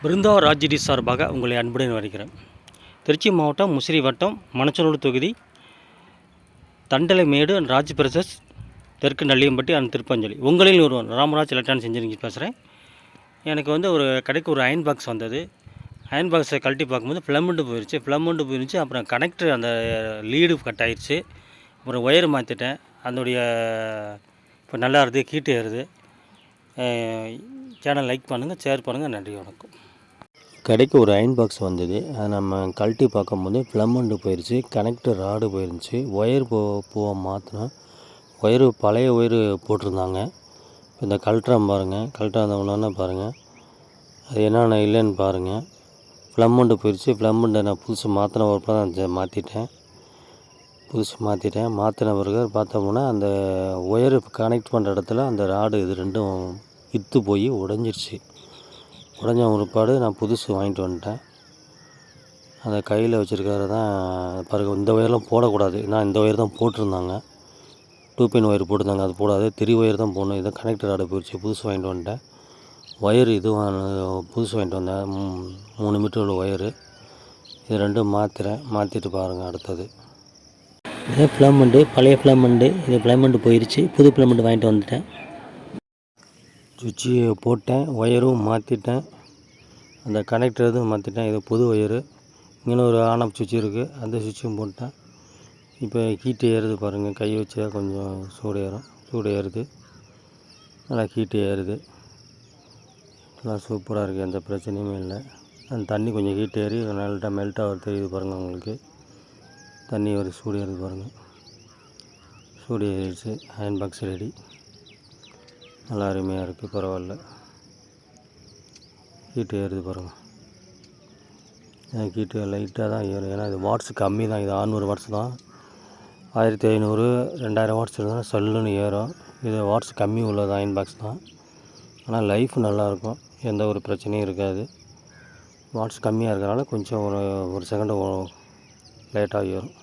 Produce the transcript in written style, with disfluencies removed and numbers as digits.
பிருந்தா ராஜ்டி சார்பாக உங்களை அன்புடன் வருகிறேன். திருச்சி மாவட்டம் முசிறி வட்டம் மணச்சநல்லூர் தொகுதி தண்டலைமேடு ராஜ் பிரதர்ஸ் தெற்கு நல்லியம்பட்டி அண்ட் திருப்பஞ்சலி. உங்களில் ஒருவன் ராமராஜ் எலக்ட்ரானிக்ஸ் இன்ஜினியரிங் பேசுகிறேன். எனக்கு ஒரு கடைக்கு ஒரு அயன் பாக்ஸ் வந்தது. அயன் பாக்ஸை கழட்டி பார்க்கும்போது ஃப்ளம்மெண்டு போயிடுச்சு. அப்புறம் கனெக்டர் அந்த லீடு கட் ஆயிடுச்சு. அப்புறம் ஒயர் மாற்றிட்டேன். அதனுடைய இப்போ நல்லா இருக்குது, ஹீட்டு ஏறுது. சேனல் லைக் பண்ணுங்கள், ஷேர் பண்ணுங்கள். நன்றி, வணக்கம். கடைக்கு ஒரு அயன் பாக்ஸ் வந்தது. அதை நம்ம கழட்டி பார்க்கும்போது ஃப்ளம்மெண்டு போயிடுச்சு, கனெக்டர் ராடு போயிடுச்சு. ஒயர் பூவை மாற்றினேன். ஒயரு பழைய ஒயரு போட்டிருந்தாங்க. இந்த கழட்டுறேன் பாருங்கள். கழட்டாதவொன்னே பாருங்கள், அது என்னென்ன இல்லைன்னு பாருங்கள். ஃப்ளம்மெண்டு போயிடுச்சு. ஃப்ளம்மெண்டை நான் புதுசு மாற்றின ஒரு தான் மாற்றிட்டேன். மாற்றின பிறகு பார்த்தோம்னா அந்த ஒயரு கனெக்ட் பண்ணுற இடத்துல அந்த ராடு இது ரெண்டும் இத்து போய் உடஞ்சிருச்சு. உடஞ்ச ஒருபாடு நான் புதுசு வாங்கிட்டு வந்துட்டேன். அந்த கையில் வச்சுருக்காரு தான் பாருங்கள். இந்த ஒயர்லாம் போடக்கூடாது. நான் இந்த ஒயர் தான் போட்டிருந்தாங்க. 2 பின் ஒயர் போட்டிருந்தாங்க, அது போடாது. 3 ஒயர் தான் போடணும். இதை கனெக்டர் ராடு போயிடுச்சு. புதுசு வாங்கிட்டு வந்துட்டேன். ஒயர் இதுவும் புதுசு வாங்கிட்டு வந்தேன். 3 மீட்டர் உள்ள ஒயரு. இது ரெண்டும் மாற்றிட்டு பாருங்கள். அடுத்தது இதே ஃப்ளம்மெண்டு, பழைய ஃப்ளம்மெண்டு. இது ஃப்ளம்மெண்டு போயிடுச்சு. புது ஃப்ளம்மெண்டு வாங்கிட்டு வந்துட்டேன். சுவிட்சு போட்டேன், ஒயரும் மாற்றிட்டேன். அந்த கனெக்டர் எதுவும் மாற்றிட்டேன். இது புது ஒயரு. இங்கே ஒரு ஆன் ஆஃப் சுவிட்ச் இருக்குது, அந்த சுவிட்சும் போட்டேன். இப்போ ஹீட்டு ஏறுது பாருங்கள். கை வச்சா கொஞ்சம் சூடு ஏறுது. நல்லா ஹீட்டு ஏறுது. நல்லா சூப்பராக இருக்குது, எந்த பிரச்சனையுமே இல்லை. அந்த தண்ணி கொஞ்சம் ஹீட் ஏறி நல்லா மெல்ட் ஆகிறது தெரியுது பாருங்கள். உங்களுக்கு தண்ணி ஒரு சூடு ஏறுது பாருங்கள். சூடு ஏறிடுச்சு. Iron box ready. நல்லா அருமையாக இருக்குது, பரவாயில்ல. ஹீட்டு ஏறுது பாருங்கள். ஹீட்டு லைட்டாக தான் ஏறும். ஏன்னா இது வாட்ஸ் கம்மி தான். இது 600 வாட்ஸ் தான். 1500 2000 வாட்ஸ் இருந்தால் சல்லுன்னு ஏறும். இது வாட்ஸ் கம்மி உள்ளது அயன் பாக்ஸ் தான். ஆனால் லைஃப் நல்லாயிருக்கும், எந்த ஒரு பிரச்சனையும் இருக்காது. வாட்ஸ் கம்மியாக இருக்கிறனால கொஞ்சம் ஒரு செகண்டு லேட்டாக ஏறும்.